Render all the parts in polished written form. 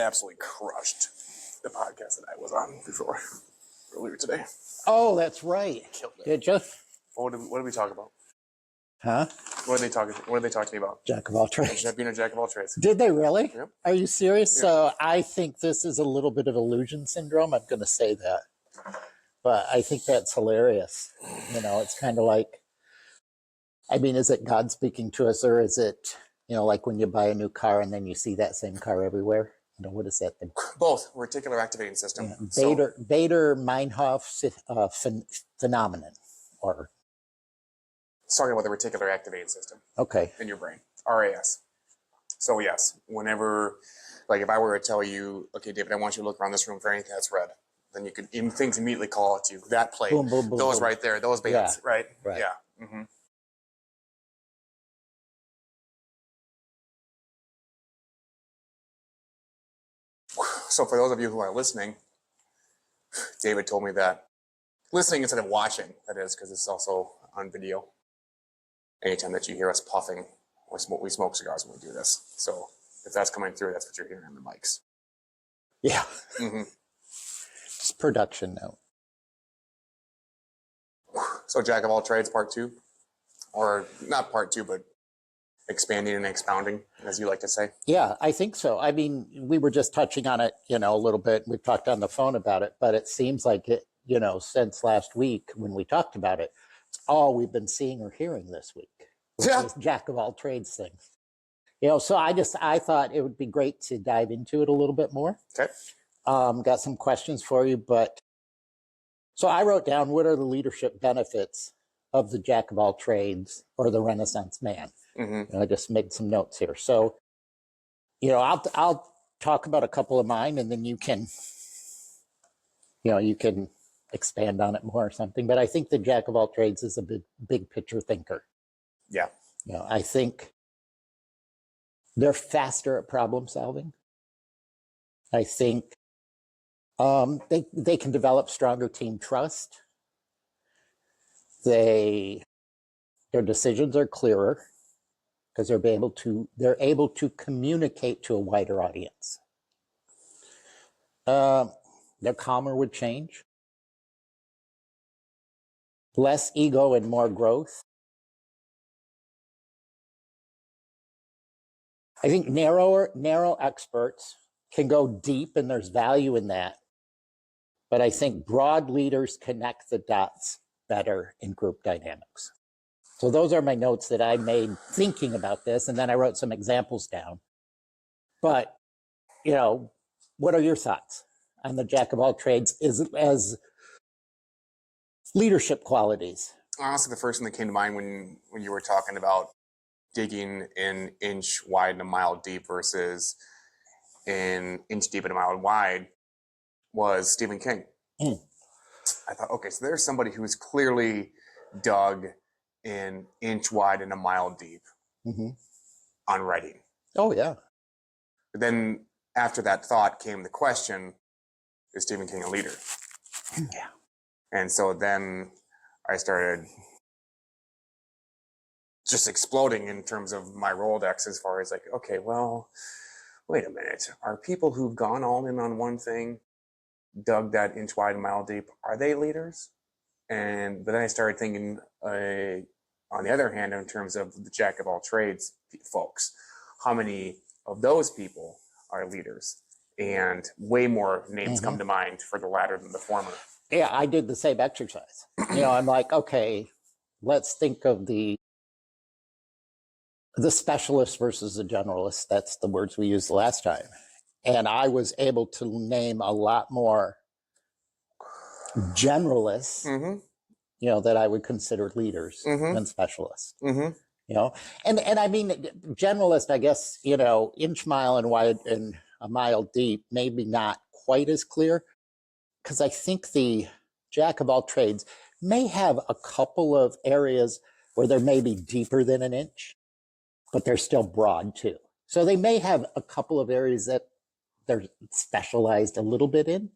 I absolutely crushed the podcast that I was on before earlier today. Oh, that's right. Killed it. Did you? What did we talk about? Huh? What did they talk to me about? Jack of all trades. Being a jack of all trades. Did they really? Yep. Are you serious? Yep. So I think this is a little bit of illusion syndrome. I'm going to say that. But I think that's hilarious. You know, it's kind of like, I mean, is it God speaking to us, or is it, you know, like when you buy a new car and then you see that same car everywhere? You know, what is that thing? Both. Reticular activating system. Yeah. Bader-Meinhof phenomenon, or it's talking about the reticular activating system. Okay. In your brain. RAS. So yes, whenever, like if I were to tell you, okay, David, I want you to look around this room for anything that's red, then you could, things immediately call out to you. That plate, boom, boom, boom, those boom. right there, those bands, Yeah. right? Right. Yeah. Mm-hmm. So for those of you who are listening, David told me that listening instead of watching, that is, because it's also on video. Anytime that you hear us puffing, we smoke cigars when we do this. So if that's coming through, that's what you're hearing on the mics. Yeah. Mm-hmm. Just production note. So Jack of all trades, part 2, or not part 2, but expanding and expounding, as you like to say. Yeah, I think so. I mean, we were just touching on it, you know, a little bit. We've talked on the phone about it, but it seems like it, you know, since last week when we talked about it, it's all we've been seeing or hearing this week. This Jack of all trades thing. You know, so I thought it would be great to dive into it a little bit more. Okay. Got some questions for you, but so I wrote down, what are the leadership benefits of the Jack of all trades or the Renaissance man? Mm-hmm. And I just made some notes here. So, you know, I'll talk about a couple of mine, and then you can expand on it more or something. But I think the Jack of all trades is a big picture thinker. Yeah. You know, I think they're faster at problem solving. I think they can develop stronger team trust. Their decisions are clearer because they're able to communicate to a wider audience. They're calmer with change, less ego and more growth. I think narrow experts can go deep, and there's value in that. But I think broad leaders connect the dots better in group dynamics. So those are my notes that I made thinking about this, and then I wrote some examples down. But, you know, what are your thoughts on the Jack of all trades as leadership qualities? Honestly, the first thing that came to mind when you were talking about digging an inch wide and a mile deep versus an inch deep and a mile wide was Stephen King. I thought, okay, so there's somebody who's clearly dug an inch wide and a mile deep on writing. Oh, yeah. But then after that thought came the question, is Stephen King a leader? Yeah. And so then I started just exploding in terms of my Rolodex as far as like, okay, well, wait a minute. Are people who've gone all in on one thing, dug that inch wide and mile deep, are they leaders? But then I started thinking, on the other hand, in terms of the Jack of all trades folks, how many of those people are leaders? And way more names come to mind for the latter than the former. Yeah, I did the same exercise. You know, I'm like, okay, let's think of the specialist versus the generalist. That's the words we used last time. And I was able to name a lot more generalists, you know, that I would consider leaders than specialists. You know, and I mean, generalist, I guess, you know, inch, mile, and wide and a mile deep, maybe not quite as clear, because I think the Jack of all trades may have a couple of areas where they're maybe deeper than an inch, but they're still broad too. So they may have a couple of areas that they're specialized a little bit in,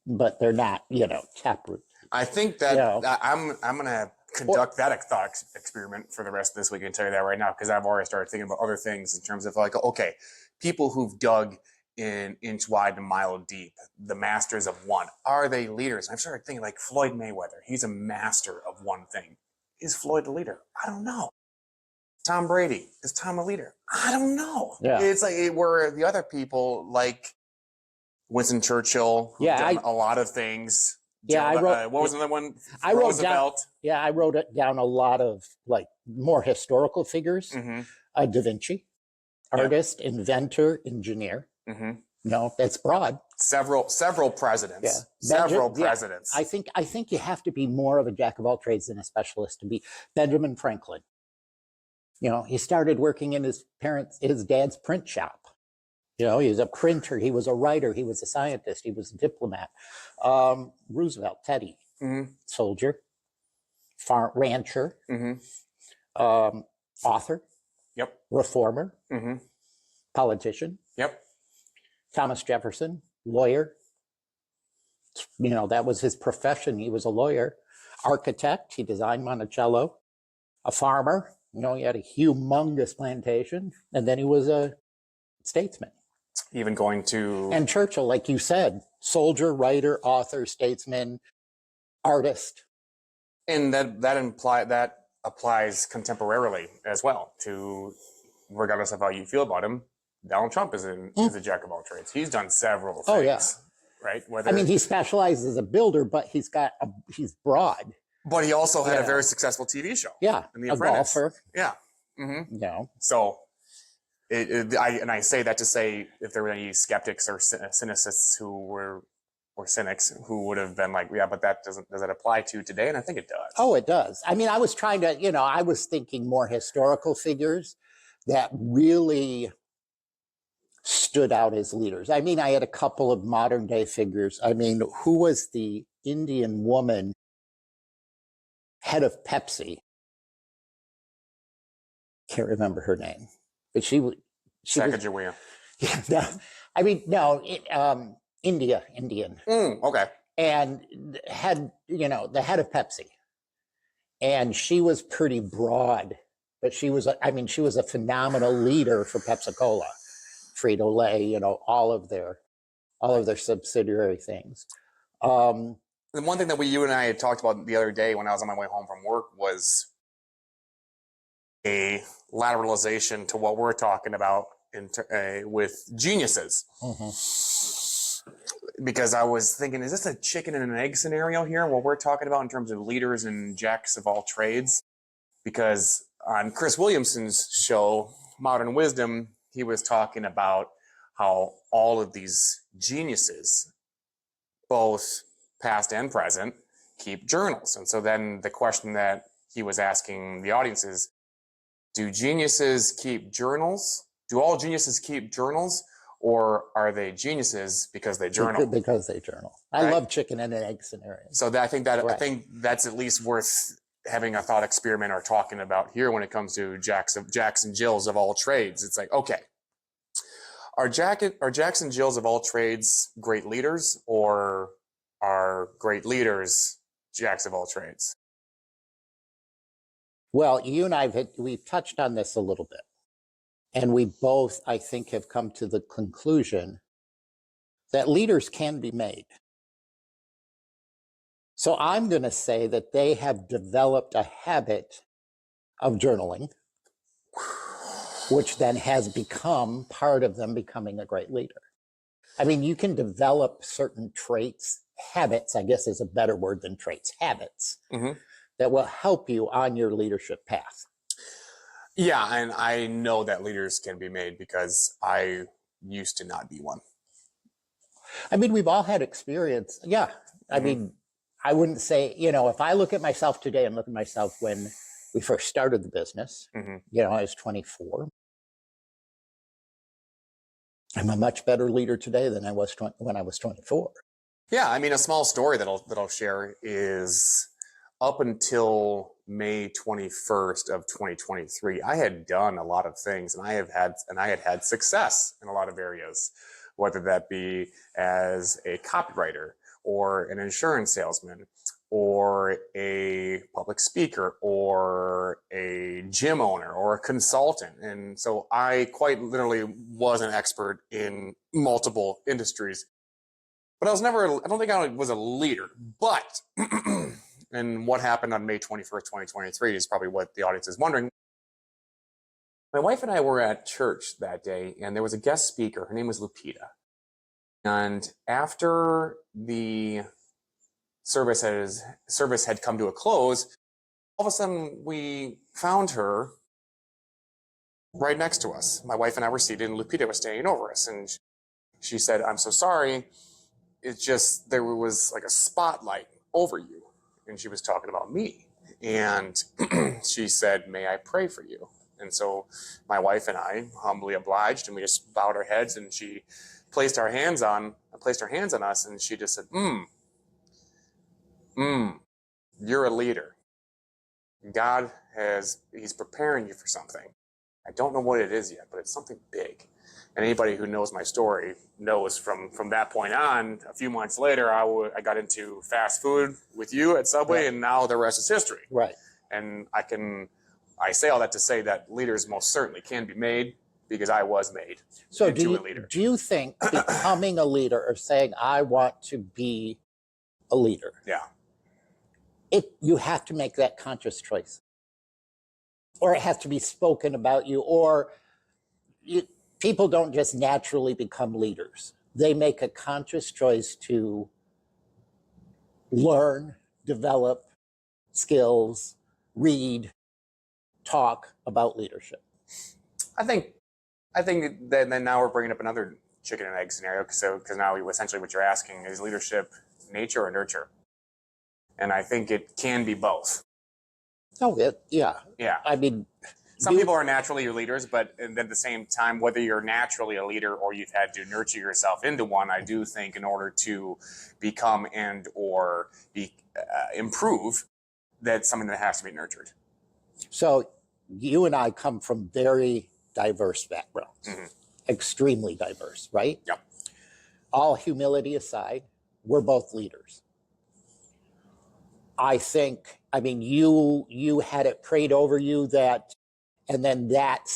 but they're not, you know, taproot. I think that I'm going to conduct that thought experiment for the rest of this week and tell you that right now, because I've already started thinking about other things in terms of like, okay, people who've dug in inch wide and mile deep, the masters of one. Are they leaders? I'm started thinking like Floyd Mayweather. He's a master of one thing. Is Floyd a leader? I don't know. Tom Brady. Is Tom a leader? I don't know. Yeah. It's like where the other people like Winston Churchill, who've done a lot of things. Yeah, I wrote. What was another one? I wrote down. Yeah, I wrote it down a lot of like more historical figures. Da Vinci, artist, inventor, engineer. No, that's broad. Several presidents. Yeah. Several presidents. I think you have to be more of a jack of all trades than a specialist to be. Benjamin Franklin. You know, he started working in his dad's print shop. You know, he was a printer, he was a writer, he was a scientist, he was a diplomat. Roosevelt, Teddy, soldier, rancher, author, reformer, politician. Thomas Jefferson, lawyer. You know, that was his profession. He was a lawyer. Architect, he designed Monticello. A farmer, you know, he had a humongous plantation. And then he was a statesman. Even going to... And Churchill, like you said, soldier, writer, author, statesman, artist. And that applies contemporarily as well to, regardless of how you feel about him, Donald Trump is a jack of all trades. He's done several things. Oh, yeah. Right? I mean, he specializes as a builder, but he's broad. But he also had a very successful TV show. Yeah. In The Apprentice. Golfer. Yeah. You know. So, I say that to say if there were any skeptics or cynicists who were cynics who would have been like, yeah, but does it apply to today? And I think it does. Oh, it does. I mean, I was trying to, you know, I was thinking more historical figures that really stood out as leaders. I mean, I had a couple of modern day figures. I mean, who was the Indian woman head of Pepsi? Can't remember her name, but she Sacagawea. Yeah, no, I mean, no, Indian. Okay. And had, you know, the head of Pepsi. And she was pretty broad, but she was a phenomenal leader for Pepsi-Cola, Frito-Lay, you know, all of their subsidiary things. The one thing that you and I had talked about the other day when I was on my way home from work was a lateralization to what we're talking about with geniuses. Because I was thinking, is this a chicken and an egg scenario here? What we're talking about in terms of leaders and jacks of all trades? Because on Chris Williamson's show, Modern Wisdom, he was talking about how all of these geniuses, both past and present, keep journals. And so then the question that he was asking the audience is, do geniuses keep journals? Do all geniuses keep journals? Or are they geniuses because they journal? Because they journal. I love chicken and an egg scenario. So I think that's at least worth having a thought experiment or talking about here when it comes to Jacks and Jills of all trades. It's like, okay, are Jacks and Jills of all trades great leaders, or are great leaders Jacks of all trades? Well, you and we've touched on this a little bit. And we both, I think, have come to the conclusion that leaders can be made. So I'm going to say that they have developed a habit of journaling, which then has become part of them becoming a great leader. I mean, you can develop certain traits, habits, I guess is a better word than traits, habits, that will help you on your leadership path. Yeah, and I know that leaders can be made because I used to not be one. I mean, we've all had experience. Yeah. I mean, I wouldn't say, you know, if I look at myself today and look at myself when we first started the business, you know, I was 24. I'm a much better leader today than I was when I was 24. Yeah, I mean, a small story that I'll share is up until May 21st of 2023, I had done a lot of things, and I had had success in a lot of areas, whether that be as a copywriter or an insurance salesman or a public speaker or a gym owner or a consultant. And so I quite literally was an expert in multiple industries. But I don't think I was a leader. But, and what happened on May 21st, 2023 is probably what the audience is wondering. My wife and I were at church that day, and there was a guest speaker. Her name was Lupita. And after the service had come to a close, all of a sudden we found her right next to us. My wife and I were seated, and Lupita was standing over us. And she said, "I'm so sorry. It's just there was like a spotlight over you." And she was talking about me. And she said, "May I pray for you?" And so my wife and I humbly obliged, and we just bowed our heads, and she placed her hands on us, and she just said, "You're a leader. God he's preparing you for something. I don't know what it is yet, but it's something big." And anybody who knows my story knows from that point on, a few months later, I got into fast food with you at Subway, right. And now the rest is history. Right. And I say all that to say that leaders most certainly can be made, because I was made into a leader. Do you think becoming a leader or saying, I want to be a leader, you have to make that conscious choice? Or it has to be spoken about you? Or people don't just naturally become leaders. They make a conscious choice to learn, develop skills, read, talk about leadership. I think that then now we're bringing up another chicken and egg scenario. Because now essentially what you're asking is leadership nature or nurture, and I think it can be both. Oh, yeah. I mean, some people are naturally leaders, but at the same time, whether you're naturally a leader or you've had to nurture yourself into one, I do think in order to become and or improve, that's something that has to be nurtured. So you and I come from very diverse backgrounds, extremely diverse, right? Yep. All humility aside, we're both leaders. I mean, you had it prayed over you that, and then that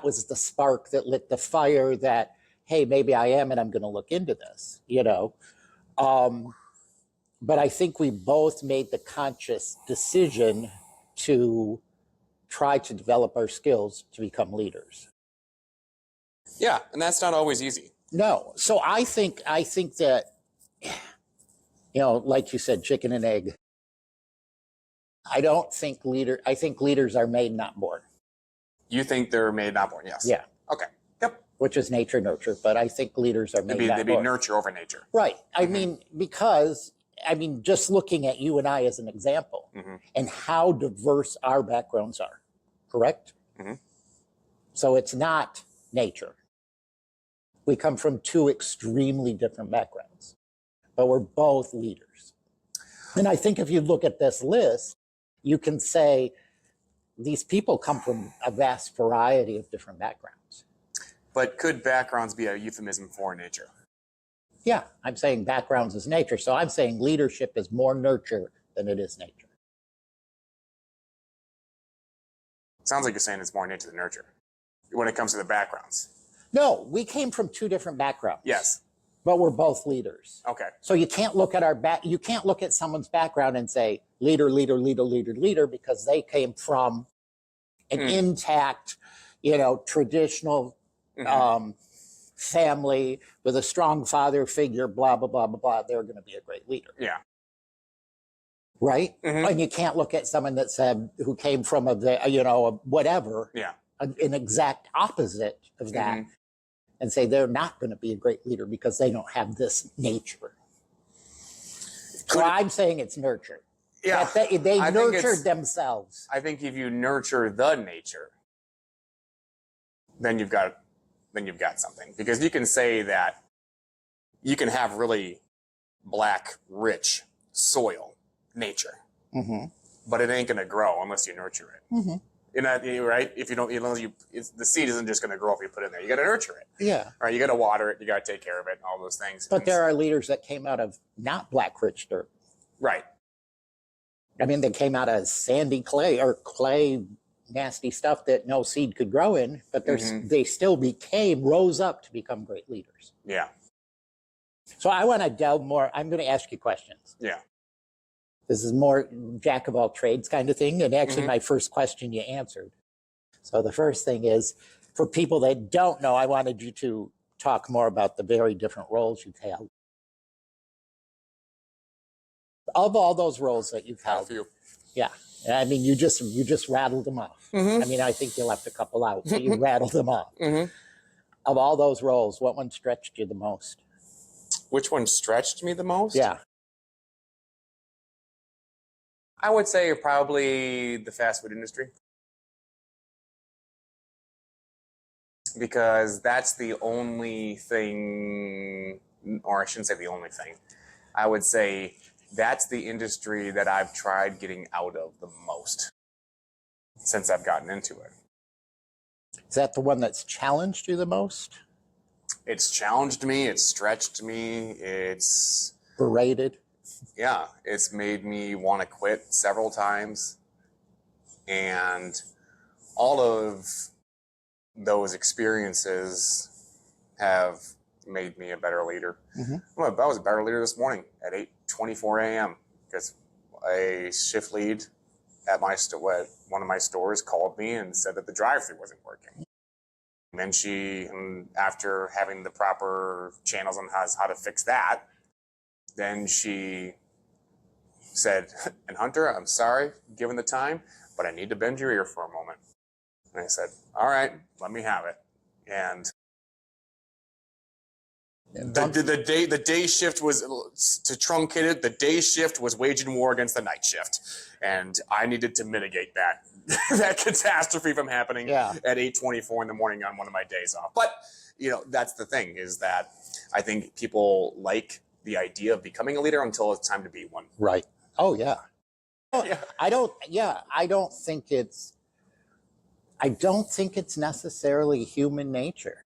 was the spark that lit the fire that, hey, maybe I am, and I'm going to look into this, But I think we both made the conscious decision to try to develop our skills to become leaders. Yeah, and that's not always easy. No. So I think that, like you said, chicken and egg. I think leaders are made, not born. You think they're made, not born? Yes. Yeah. Okay. Yep. Which is nature, nurture, but I think leaders are made, not born. They'd be nurture over nature. Right. I mean, because, just looking at you and I as an example, and how diverse our backgrounds are, correct? So it's not nature. We come from two extremely different backgrounds, but we're both leaders. And I think if you look at this list, you can say these people come from a vast variety of different backgrounds. But could backgrounds be a euphemism for nature? Yeah, I'm saying backgrounds is nature. So I'm saying leadership is more nurture than it is nature. Sounds like you're saying it's more nature than nurture when it comes to the backgrounds. No, we came from two different backgrounds. Yes. But we're both leaders. Okay. So you can't look at you can't look at someone's background and say leader, leader, leader, leader, leader, because they came from an intact, traditional family with a strong father figure, blah, blah, blah, blah, blah. They're going to be a great leader. Yeah. Right? And you can't look at someone that said who came from a whatever, an exact opposite of that, and say they're not going to be a great leader because they don't have this nature. So I'm saying it's nurture. Yeah. They nurtured themselves. I think if you nurture the nature, then you've got something. Because you can say that you can have really black, rich soil, nature, but it ain't going to grow unless you nurture it. Right? If you don't, the seed isn't just going to grow if you put it in there. You got to nurture it. Yeah. Right. You got to water it. You got to take care of it. And all those things. But there are leaders that came out of not black, rich dirt. Right. I mean, they came out of sandy clay or clay, nasty stuff that no seed could grow in, but they still rose up to become great leaders. Yeah. So I want to delve more. I'm going to ask you questions. Yeah. This is more jack of all trades kind of thing. And actually, my first question you answered. So the first thing is, for people that don't know, I wanted you to talk more about the very different roles you've held. Of all those roles that you've held, yeah, I mean, you just rattled them off. I mean, I think you left a couple out, but you rattled them off. Of all those roles, what one stretched you the most? Which one stretched me the most? Yeah. I would say probably the fast food industry. Because that's the only thing, or I shouldn't say the only thing. I would say that's the industry that I've tried getting out of the most since I've gotten into it. Is that the one that's challenged you the most? It's challenged me. It's stretched me. It's berated. Yeah, it's made me want to quit several times. And all of those experiences have made me a better leader. I was a better leader this morning at 8:24 a.m. because a shift lead at one of my stores called me and said that the drive-thru wasn't working. And then after having the proper channels on how to fix that, then she said, "And Hunter, I'm sorry, given the time, but I need to bend your ear for a moment." And I said, "All right, let me have it." And the day shift was, to truncate it, the day shift was waging war against the night shift. And I needed to mitigate that that catastrophe from happening at 8:24 in the morning on one of my days off. But, that's the thing, is that I think people like the idea of becoming a leader until it's time to be one. Right. Oh, yeah. Yeah. I don't think it's necessarily human nature.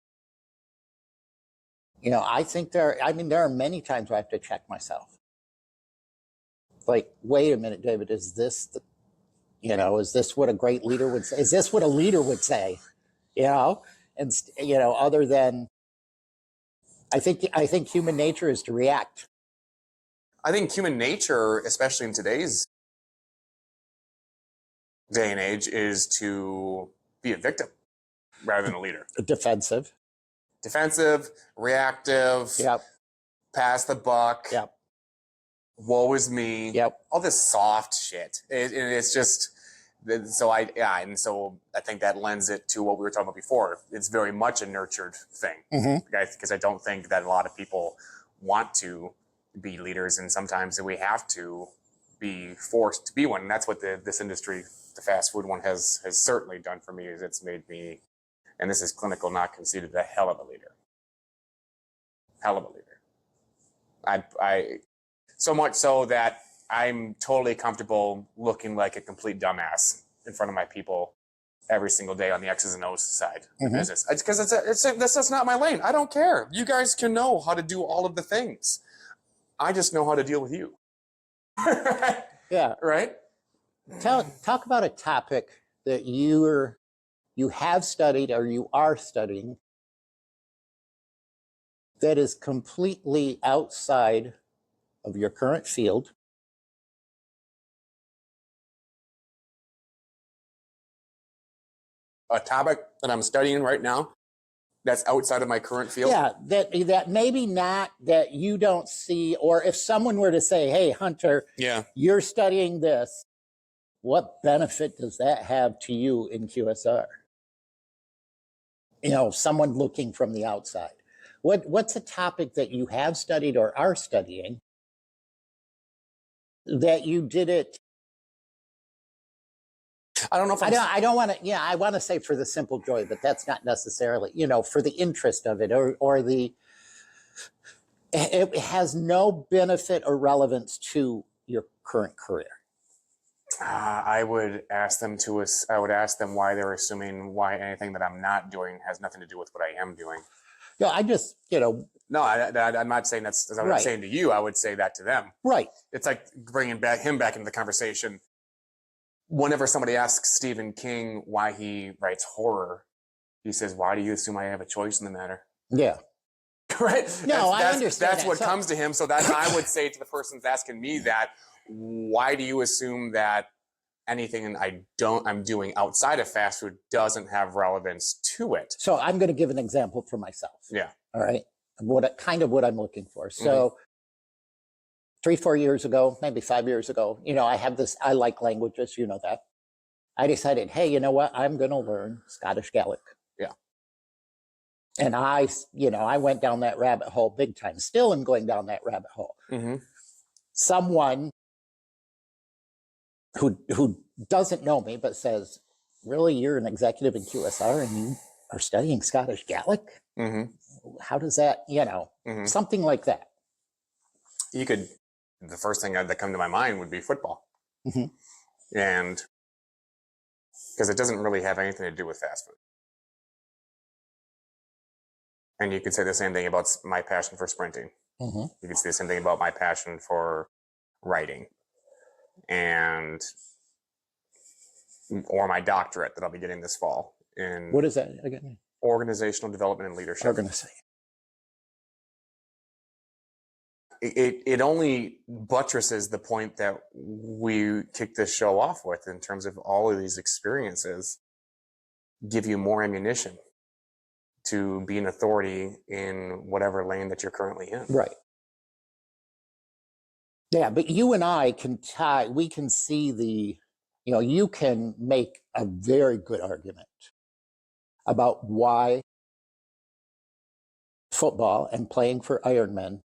I think there are many times where I have to check myself. Like, wait a minute, David, is this is this what a great leader would say? Is this what a leader would say? And other than, I think human nature is to react. I think human nature, especially in today's day and age, is to be a victim rather than a leader. Defensive, reactive, pass the buck, woe is me, all this soft shit. It's just, so I think that lends it to what we were talking about before. It's very much a nurtured thing, because I don't think that a lot of people want to be leaders, and sometimes we have to be forced to be one. And that's what this industry, the fast food one, has certainly done for me. Is it's made me, and this is clinical, not conceited, a hell of a leader. I so much so that I'm totally comfortable looking like a complete dumbass in front of my people every single day on the X's and O's side of business. Because that's not my lane. I don't care. You guys can know how to do all of the things. I just know how to deal with you. Yeah. Right? Talk about a topic that you have studied or you are studying that is completely outside of your current field. A topic that I'm studying right now that's outside of my current field? Yeah, that maybe not, that you don't see, or if someone were to say, "Hey, Hunter, you're studying this, what benefit does that have to you in QSR?" Someone looking from the outside. What's a topic that you have studied or are studying that you did it? I don't know if I don't want to. Yeah, I want to say for the simple joy, but that's not necessarily. For the interest of it, or the. It has no benefit or relevance to your current career. I would ask them why they're assuming why anything that I'm not doing has nothing to do with what I am doing. I just, No, I'm not saying that's what I'm saying to you. I would say that to them. Right. It's like bringing him back into the conversation. Whenever somebody asks Stephen King why he writes horror, he says, "Why do you assume I have a choice in the matter?" Yeah. Right? No, I understand. That's what comes to him. So that I would say to the person that's asking me that, why do you assume that anything I'm doing outside of fast food doesn't have relevance to it? So I'm going to give an example for myself. Yeah. All right. What I'm looking for. So 3-4 years ago, maybe 5 years ago, I like languages, you know that. I decided, hey, you know what? I'm going to learn Scottish Gaelic. Yeah. And I went down that rabbit hole big time. Still am going down that rabbit hole. Mm-hmm. Someone who doesn't know me but says, really, you're an executive in QSR and you are studying Scottish Gaelic? Mm-hmm. How does that, something like that. The first thing that come to my mind would be football. Mm-hmm. And because it doesn't really have anything to do with fast food. And you could say the same thing about my passion for sprinting. Mm-hmm. You could say the same thing about my passion for writing or my doctorate that I'll be getting this fall in. What is that again? Organizational development and leadership. Organization. It only buttresses the point that we kicked this show off with in terms of all of these experiences give you more ammunition to be an authority in whatever lane that you're currently in. Right. Yeah, but you and I we can see you can make a very good argument about why football and playing for Ironmen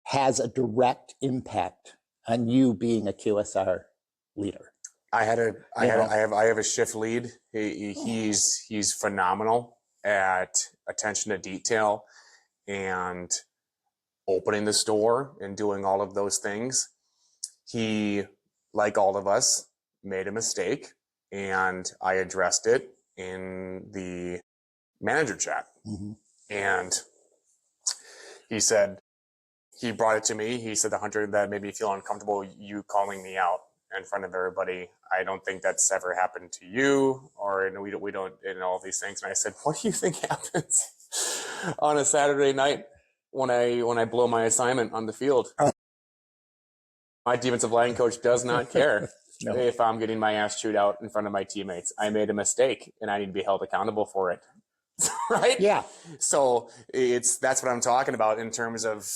has a direct impact on you being a QSR leader. I have a shift lead. He's phenomenal at attention to detail and opening the store and doing all of those things. He, like all of us, made a mistake, and I addressed it in the manager chat. Mm-hmm. And he brought it to me. He said, Hunter, that made me feel uncomfortable, you calling me out in front of everybody. I don't think that's ever happened to you, or we don't in all these things. And I said, what do you think happens on a Saturday night when I blow my assignment on the field? My defensive line coach does not care if I'm getting my ass chewed out in front of my teammates. I made a mistake and I need to be held accountable for it. Right? Yeah. So that's what I'm talking about in terms of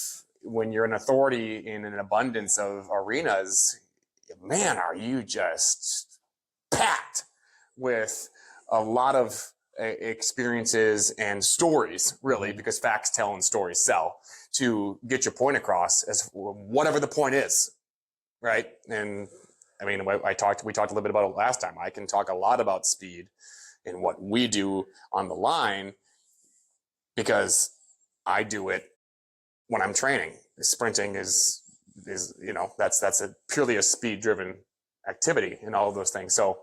when you're an authority in an abundance of arenas, man, are you just packed with a lot of experiences and stories, really, because facts tell and stories sell, to get your point across as whatever the point is, right? And I mean, we talked a little bit about it last time. I can talk a lot about speed and what we do on the line because I do it when I'm training. Sprinting is that's purely a speed driven activity and all of those things. So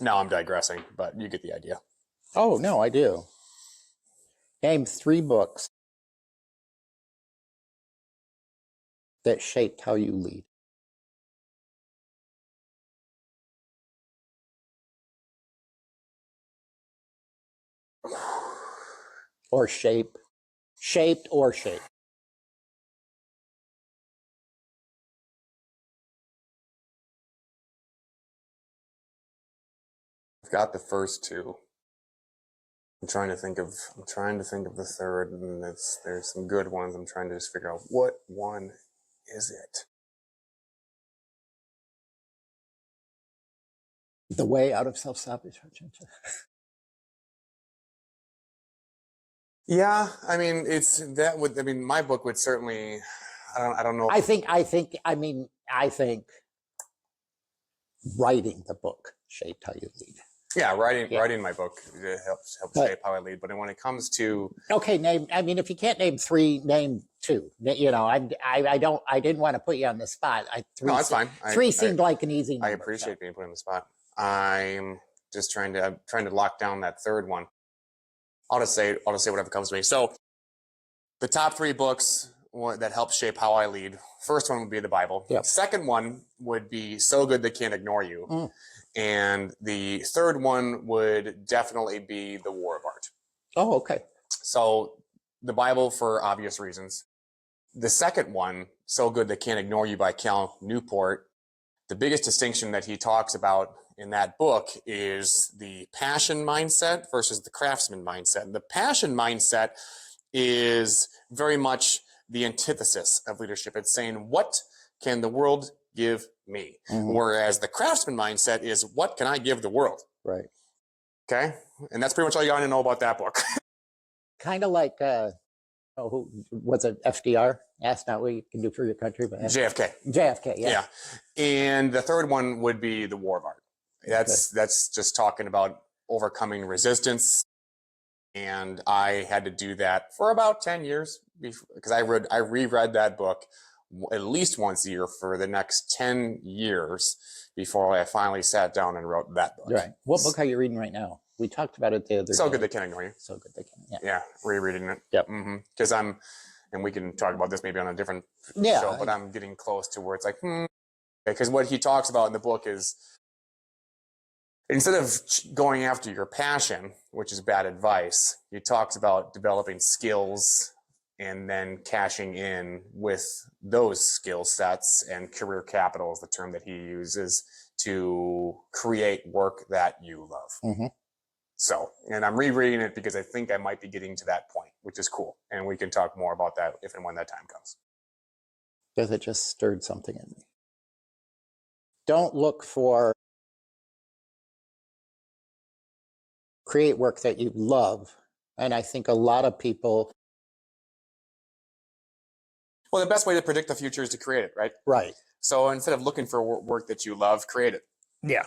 now I'm digressing, but you get the idea. Oh, no, I do. Name 3 books that shaped how you lead. Or shaped or shaped. I've got the first 2. I'm trying to think of the third, and there's some good ones. I'm trying to just figure out what one is it. The Way Out of Self-Sabotage. Yeah, I mean, my book would certainly. I don't know. I think writing the book shaped how you lead. Yeah, writing my book helps shape how I lead. But when it comes to if you can't name 3, name 2. I didn't want to put you on the spot. No, that's fine. 3 seemed like an easy number. I appreciate being put on the spot. I'm just trying to lock down that third one. I'll just say whatever comes to me. So the top 3 books that help shape how I lead. First one would be the Bible. Yep. Second one would be So Good They Can't Ignore You. Mm. And the third one would definitely be The War of Art. Oh, okay. So the Bible for obvious reasons. The second one, So Good They Can't Ignore You by Cal Newport, the biggest distinction that he talks about in that book is the passion mindset versus the craftsman mindset. The passion mindset is very much the antithesis of leadership. It's saying, what can the world give me? Mm-hmm. Whereas the craftsman mindset is, what can I give the world? Right. Okay. And that's pretty much all you got to know about that book. Kind of like, who was it? FDR asked not what you can do for your country, but JFK. JFK, yeah. And the third one would be The War of Art. That's just talking about overcoming resistance. And I had to do that for about 10 years because I reread that book at least once a year for the next 10 years before I finally sat down and wrote that book. Right. What book are you reading right now? We talked about it the other day. So Good They Can't Ignore You. So Good They Can't. Yeah, rereading it. Yep. Because and we can talk about this maybe on a different show, but I'm getting close to where it's like, because what he talks about in the book is, instead of going after your passion, which is bad advice, he talks about developing skills and then cashing in with those skill sets, and career capital is the term that he uses to create work that you love. Mm-hmm. So, and I'm rereading it because I think I might be getting to that point, which is cool. And we can talk more about that if and when that time comes. Because it just stirred something in me. Don't look for create work that you love. And I think a lot of people. Well, the best way to predict the future is to create it, right? Right. So instead of looking for work that you love, create it. Yeah.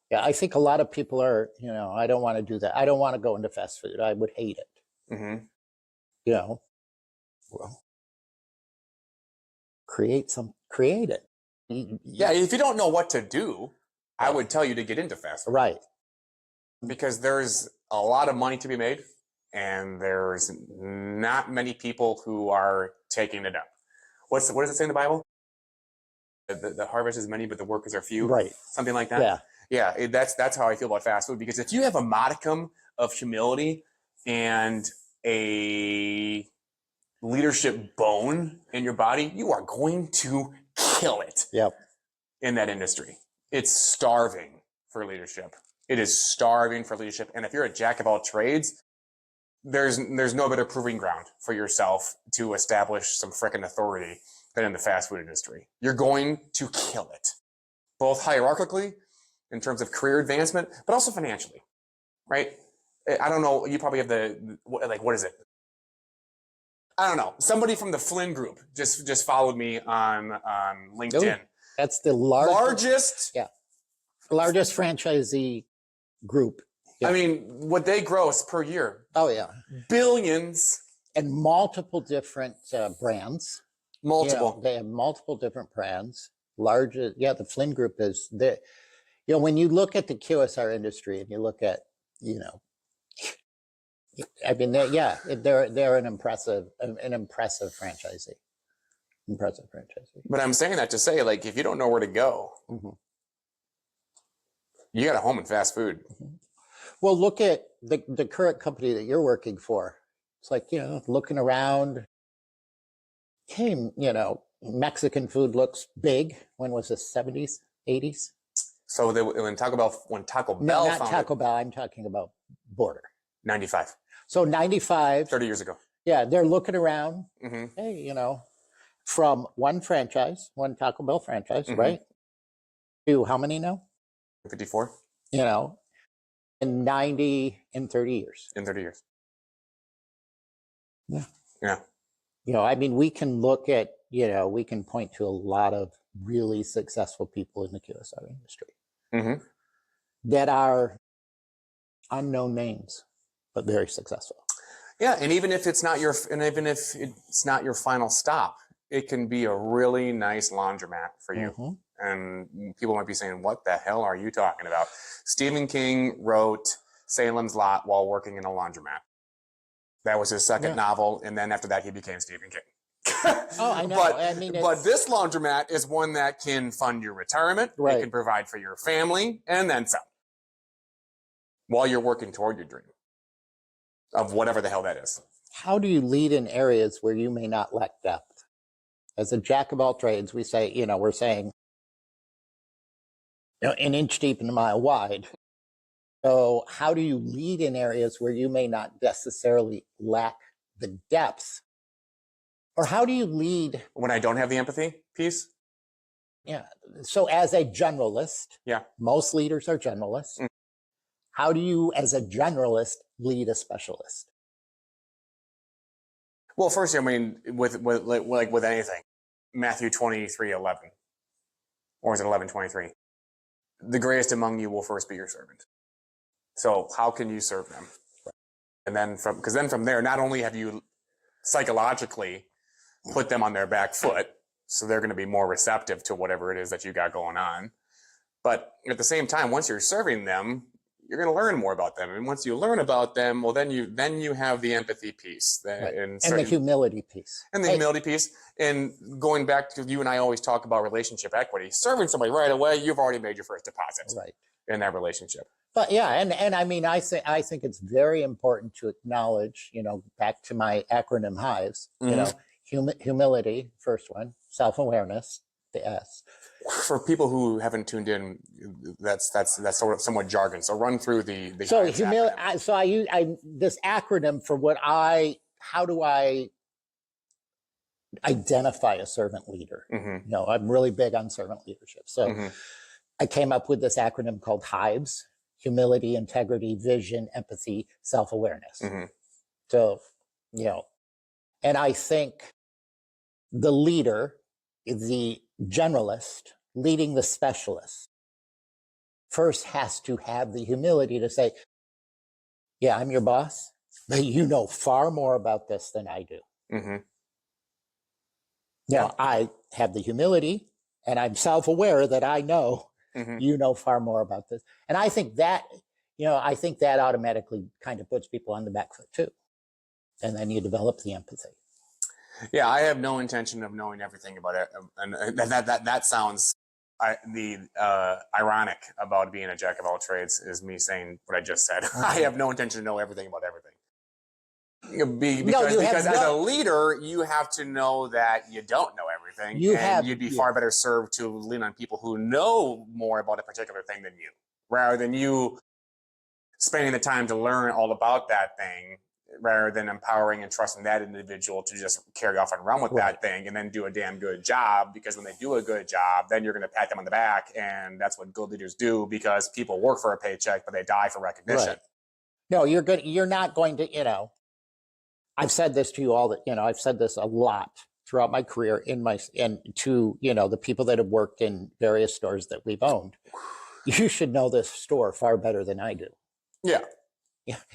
Yeah, I think a lot of people are, I don't want to do that. I don't want to go into fast food. I would hate it. Mm-hmm. Well, create it. Yeah, if you don't know what to do, I would tell you to get into fast food. Right. Because there's a lot of money to be made, and there's not many people who are taking it up. What does it say in the Bible? The harvest is many, but the workers are few. Right. Something like that. Yeah. That's how I feel about fast food. Because if you have a modicum of humility and a leadership bone in your body, you are going to kill it. Yep. In that industry. It's starving for leadership. It is starving for leadership. And if you're a jack of all trades, there's no better proving ground for yourself to establish some frickin' authority than in the fast food industry. You're going to kill it, both hierarchically in terms of career advancement, but also financially, right? I don't know. You probably have what is it? I don't know. Somebody from the Flynn group just followed me on LinkedIn. Ooh, that's the largest franchisee group. Yeah. I mean, what they gross per year. Oh, yeah. Billions. And multiple different brands. Multiple. They have multiple different brands. The Flynn Group is the. When you look at the QSR industry and you look at, I mean, they're an impressive franchisee. Impressive franchisee. But I'm saying that to say, like, if you don't know where to go, mm-hmm. You got a home in fast food. Mm-hmm. Well, look at the current company that you're working for. It's like, looking around. Hey, Mexican food looks big. When was this? 70s, 80s? So when Taco Bell no, not Taco Bell. I'm talking about Border. 95. So 95. 30 years ago. Yeah, they're looking around. Mm-hmm. Hey, from one Taco Bell franchise, mm-hmm. right? To how many now? 54. In 90 in 30 years. In 30 years. Yeah. Yeah. I mean, we can look at, we can point to a lot of really successful people in the QSR industry mm-hmm. that are unknown names, but very successful. Yeah, and even if it's not your final stop, it can be a really nice laundromat for you. Mm-hmm. And people might be saying, "What the hell are you talking about?" Stephen King wrote Salem's Lot while working in a laundromat. That was his second novel, and then after that, he became Stephen King. Oh, I know. But this laundromat is one that can fund your retirement. It can provide for your family, and then some, while you're working toward your dream of whatever the hell that is. How do you lead in areas where you may not lack depth? As a jack of all trades, we say, we're saying, an inch deep and a mile wide. So how do you lead in areas where you may not necessarily lack the depth? Or how do you lead when I don't have the empathy piece? Yeah. So as a generalist, most leaders are generalists. How do you, as a generalist, lead a specialist? Well, first, I mean, with anything, Matthew 23:11, or is it 11:23? The greatest among you will first be your servant. So how can you serve them? And then from there, not only have you psychologically put them on their back foot, so they're going to be more receptive to whatever it is that you got going on. But at the same time, once you're serving them, you're going to learn more about them. And once you learn about them, well, then you have the empathy piece. And the humility piece. And the humility piece. And going back to, you and I always talk about relationship equity. Serving somebody right away, you've already made your first deposit in that relationship. But yeah, and I mean, I think it's very important to acknowledge, back to my acronym HIVES, humility, first one, self-awareness, the S. For people who haven't tuned in, that's sort of somewhat jargon. So run through the so humility. So I use this acronym for how do I identify a servant leader? I'm really big on servant leadership. So I came up with this acronym called HIVES: humility, integrity, vision, empathy, self-awareness. So, and I think the leader, the generalist, leading the specialist, first has to have the humility to say, yeah, I'm your boss, but you know far more about this than I do. I have the humility, and I'm self-aware that I know you know far more about this. And I think that, that automatically kind of puts people on the back foot too. And then you develop the empathy. Yeah, I have no intention of knowing everything about it. And that sounds, ironic about being a jack of all trades is me saying what I just said. I have no intention to know everything about everything. Because as a leader, you have to know that you don't know everything. You'd be far better served to lean on people who know more about a particular thing than you, rather than you spending the time to learn all about that thing, rather than empowering and trusting that individual to just carry off and run with that thing and then do a damn good job. Because when they do a good job, then you're going to pat them on the back. And that's what good leaders do, because people work for a paycheck, but they die for recognition. No, you're not going to, I've said this to you I've said this a lot throughout my career and to, the people that have worked in various stores that we've owned. You should know this store far better than I do. Yeah.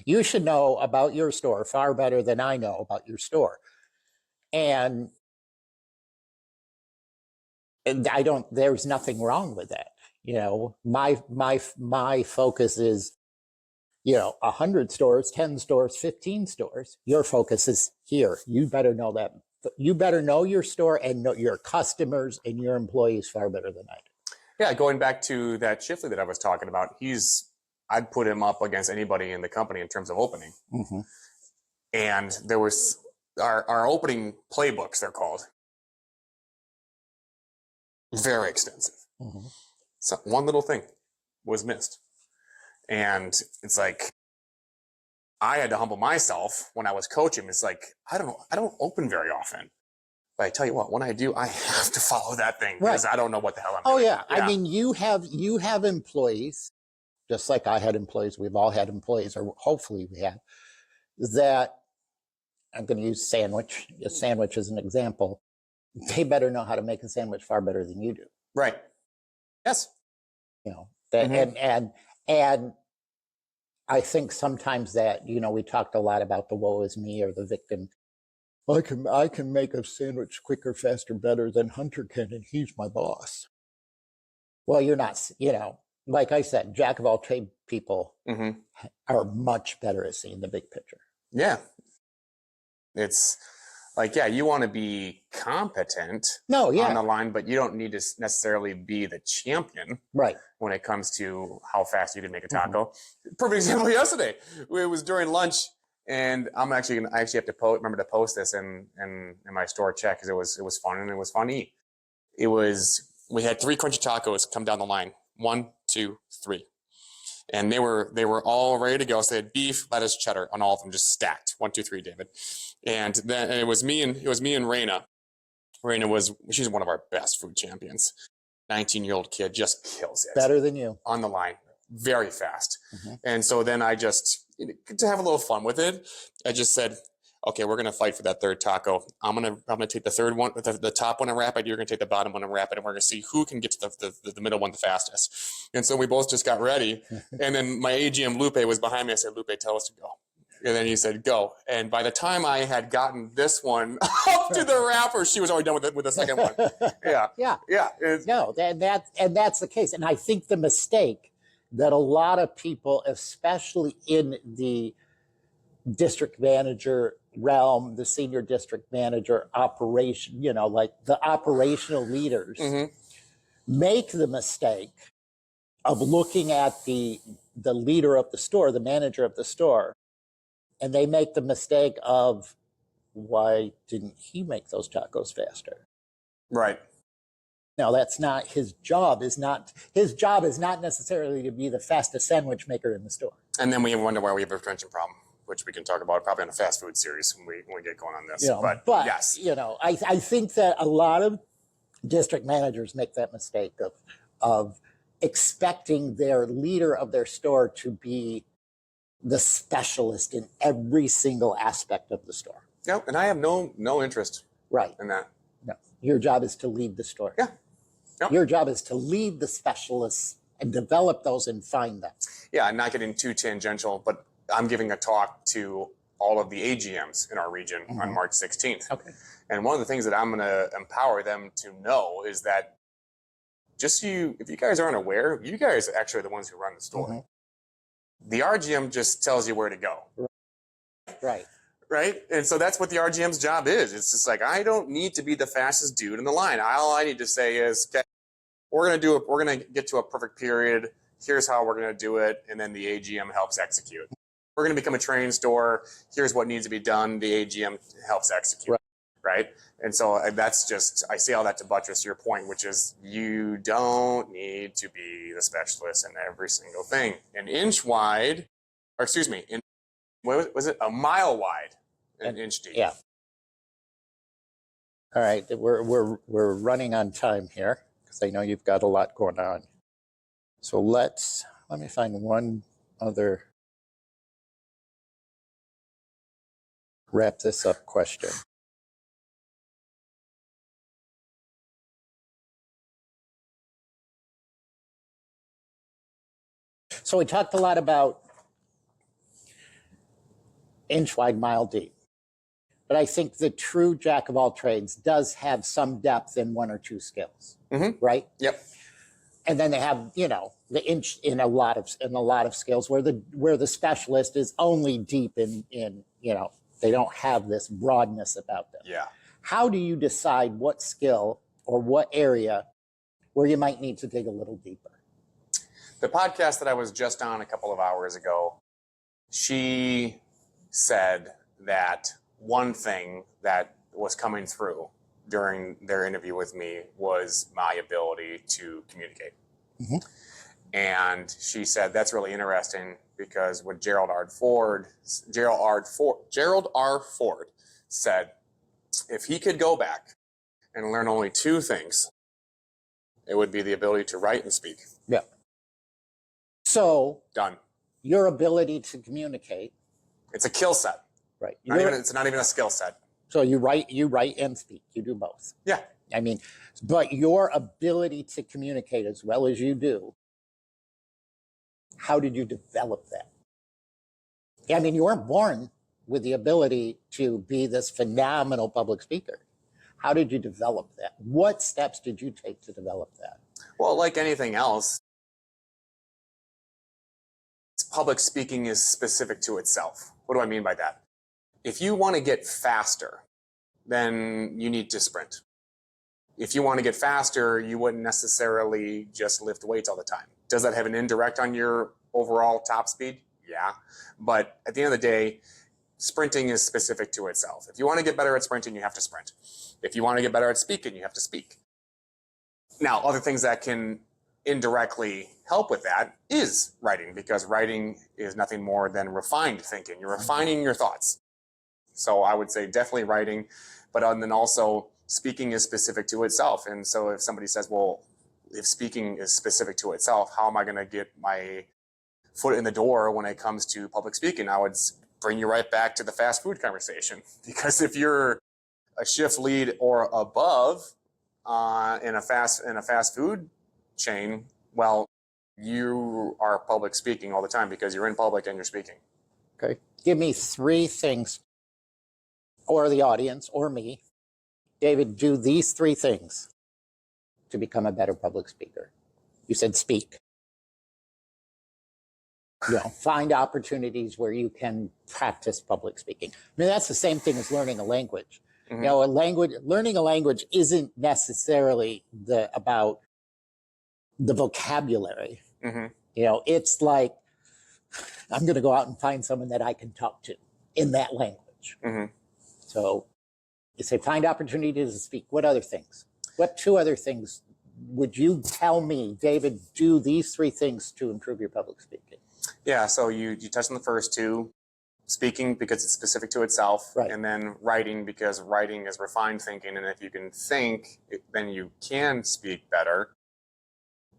You should know about your store far better than I know about your store. And there's nothing wrong with that. My focus is, 100 stores, 10 stores, 15 stores. Your focus is here. You better know that. You better know your store and know your customers and your employees far better than I do. Yeah, going back to that Shifley that I was talking about, I'd put him up against anybody in the company in terms of opening. And there was our opening playbooks, they're called. Very extensive. So one little thing was missed. And it's like, I had to humble myself when I was coaching. It's like, I don't open very often. But I tell you what, when I do, I have to follow that thing because I don't know what the hell I'm doing. Yeah. I mean, you have employees, just like I had employees. We've all had employees, or hopefully we have, that I'm going to use a sandwich as an example. They better know how to make a sandwich far better than you do. Right. Yes. And I think sometimes that, we talked a lot about the woe is me or the victim. I can make a sandwich quicker, faster, better than Hunter can, and he's my boss. Well, you're not, like I said, jack of all trade people are much better at seeing the big picture. Yeah. It's like, yeah, you want to be competent No, yeah. on the line, but you don't need to necessarily be the champion. Right. When it comes to how fast you can make a taco. Perfect example yesterday. It was during lunch, and I actually have to remember to post this in my store check because it was fun and it was funny. We had 3 crunchy tacos come down the line. 1, 2, 3. And they were all ready to go. So they had beef, lettuce, cheddar on all of them, just stacked. 1, 2, 3, David. And then it was me and Raina. She's one of our best food champions. 19-year-old kid, just kills it. Better than you. On the line, very fast. And so then I just, to have a little fun with it, I just said, okay, we're going to fight for that third taco. I'm going to take the third one, the top one and wrap it. You're going to take the bottom one and wrap it. And we're going to see who can get to the middle one the fastest. And so we both just got ready. And then my AGM Lupe was behind me. I said, Lupe, tell us to go. And then he said, go. And by the time I had gotten this one up to the wrapper, she was already done with the second one. Yeah. Yeah. Yeah. No, that's the case. And I think the mistake that a lot of people, especially in the district manager realm, the senior district manager operation, like the operational leaders, make the mistake of looking at the leader of the store, the manager of the store, and they make the mistake of, why didn't he make those tacos faster? Right. No, that's not his job. His job is not necessarily to be the fastest sandwich maker in the store. And then we wonder why we have a retention problem, which we can talk about probably on a fast food series when we get going on this. But yes, I think that a lot of district managers make that mistake of expecting their leader of their store to be the specialist in every single aspect of the store. Yep, and I have no interest in that. No, your job is to lead the store. Yeah. Yep. Your job is to lead the specialists and develop those and find them. Yeah, I'm not getting too tangential, but I'm giving a talk to all of the AGMs in our region on March 16th. Okay. And one of the things that I'm going to empower them to know is that if you guys aren't aware, you guys are actually the ones who run the store. The RGM just tells you where to go. Right. Right? And so that's what the RGM's job is. It's just like, I don't need to be the fastest dude in the line. All I need to say is, okay, we're going to get to a perfect period. Here's how we're going to do it. And then the AGM helps execute. We're going to become a training store. Here's what needs to be done. The AGM helps execute. Right? And so that's just, I say all that to buttress your point, which is you don't need to be the specialist in every single thing. An inch wide, or excuse me, what was it? A mile wide, an inch deep. Yeah. All right, we're running on time here because I know you've got a lot going on. So let me find one other wrap this up question. So we talked a lot about inch wide, mile deep. But I think the true jack of all trades does have some depth in one or two skills, right? Yep. And then they have, the inch in a lot of skills where the specialist is only deep in they don't have this broadness about them. Yeah. How do you decide what skill or what area where you might need to dig a little deeper? The podcast that I was just on a couple of hours ago, she said that one thing that was coming through during their interview with me was my ability to communicate. And she said that's really interesting because what Gerald R. Ford said, if he could go back and learn only two things, it would be the ability to write and speak. Yeah. So done. Your ability to communicate. It's a kill set. Right. It's not even a skill set. So you write and speak. You do both. Yeah. I mean, but your ability to communicate as well as you do, how did you develop that? I mean, you weren't born with the ability to be this phenomenal public speaker. How did you develop that? What steps did you take to develop that? Well, like anything else, public speaking is specific to itself. What do I mean by that? if you want to get faster, then you need to sprint. If you want to get faster, you wouldn't necessarily just lift weights all the time. Does that have an indirect on your overall top speed? Yeah. But at the end of the day, sprinting is specific to itself. If you want to get better at sprinting, you have to sprint. If you want to get better at speaking, you have to speak. Now, other things that can indirectly help with that is writing, because writing is nothing more than refined thinking. You're refining your thoughts. So I would say definitely writing, but then also speaking is specific to itself. And so if somebody says, well, if speaking is specific to itself, how am I going to get my foot in the door when it comes to public speaking? I would bring you right back to the fast food conversation, because if you're a shift lead or above in a fast food chain, well, you are public speaking all the time because you're in public and you're speaking. Okay. Give me 3 things, or the audience, or me. David, do these 3 things to become a better public speaker. You said speak. Find opportunities where you can practice public speaking. I mean, that's the same thing as learning a language. Mm-hmm. Learning a language isn't necessarily about the vocabulary. Mm-hmm. It's like, I'm going to go out and find someone that I can talk to in that language. Mm-hmm. So you say, find opportunities to speak. What other things? What 2 other things would you tell me, David, do these 3 things to improve your public speaking? Yeah, so you touched on the first 2, speaking because it's specific to itself, right. And then writing because writing is refined thinking, and if you can think, then you can speak better.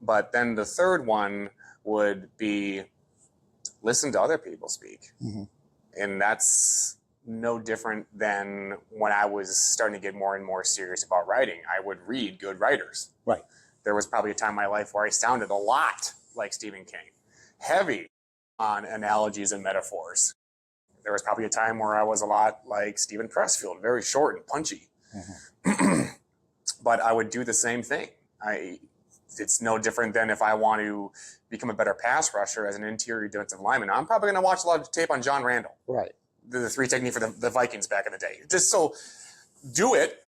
But then the third one would be listen to other people speak. Mm-hmm. And that's no different than when I was starting to get more and more serious about writing. I would read good writers. Right. There was probably a time in my life where I sounded a lot like Stephen King, heavy on analogies and metaphors. There was probably a time where I was a lot like Stephen Pressfield, very short and punchy. Mm-hmm. But I would do the same thing. It's no different than if I want to become a better pass rusher as an interior defensive lineman. I'm probably going to watch a lot of tape on John Randall. Right. The 3 technique for the Vikings back in the day. Just so do it,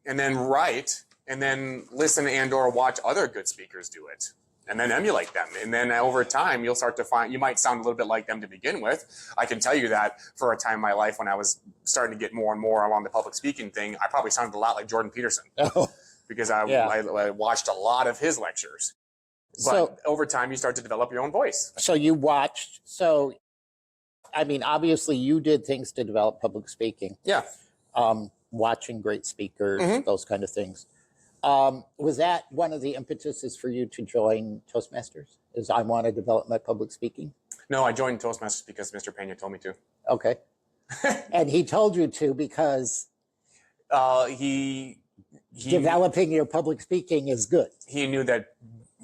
and then write, and then listen and or watch other good speakers do it, and then emulate them. And then over time, you'll start to find, you might sound a little bit like them to begin with. I can tell you that for a time in my life when I was starting to get more and more along the public speaking thing, I probably sounded a lot like Jordan Peterson. Oh. Because I watched a lot of his lectures. But over time, you start to develop your own voice. So you watched. So, I mean, obviously, you did things to develop public speaking. Yeah. Watching great speakers, mm-hmm. those kind of things. Was that one of the impetuses for you to join Toastmasters? Is I want to develop my public speaking? No, I joined Toastmasters because Mr. Pena told me to. Okay. And he told you to because he developing your public speaking is good. He knew that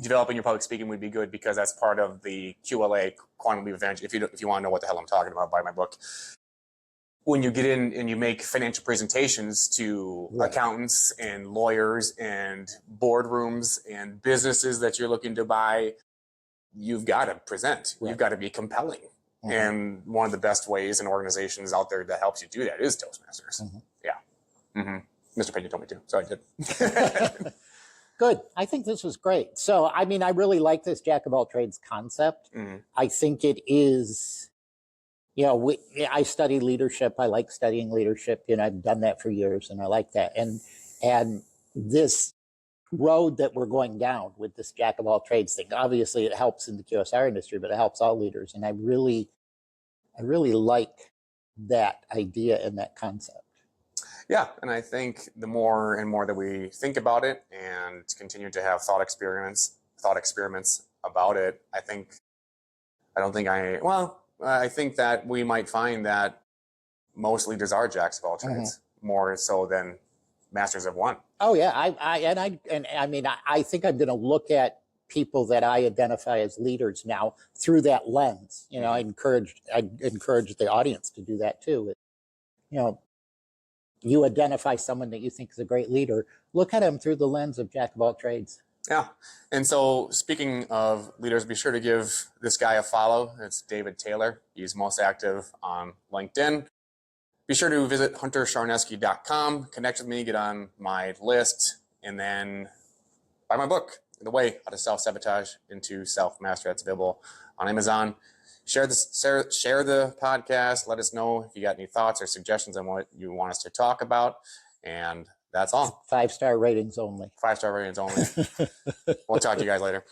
developing your public speaking would be good because that's part of the QLA, Quantum Leap Advantage. If you want to know what the hell I'm talking about, buy my book. When you get in and you make financial presentations to right. accountants and lawyers and boardrooms and businesses that you're looking to buy, you've got to present. Right. You've got to be compelling. Mm-hmm. And one of the best ways and organizations out there that helps you do that is Toastmasters. Mm-hmm. Yeah. Mm-hmm. Mr. Pena told me to, so I did. Good. I think this was great. So, I mean, I really like this jack of all trades concept. Mm-hmm. I think it is, I study leadership. I like studying leadership. I've done that for years, and I like that. And this road that we're going down with this jack of all trades thing, obviously it helps in the QSR industry, but it helps all leaders. And I really like that idea and that concept. Yeah, and I think the more and more that we think about it and continue to have thought experiments about it, I think that we might find that most leaders are jacks of all trades, mm-hmm. more so than masters of one. Oh yeah, I think I'm going to look at people that I identify as leaders now through that lens. Mm-hmm. I encourage the audience to do that too. You identify someone that you think is a great leader, look at him through the lens of jack of all trades. Yeah. And so speaking of leaders, be sure to give this guy a follow. It's David Taylor. He's most active on LinkedIn. Be sure to visit huntercharneski.com, connect with me, get on my list, and then buy my book, The Way, How to Self-Sabotage into Self-Mastery. That's available on Amazon. Share the podcast. Let us know if you got any thoughts or suggestions on what you want us to talk about. And that's all. 5-star ratings only. 5-star ratings only. We'll talk to you guys later.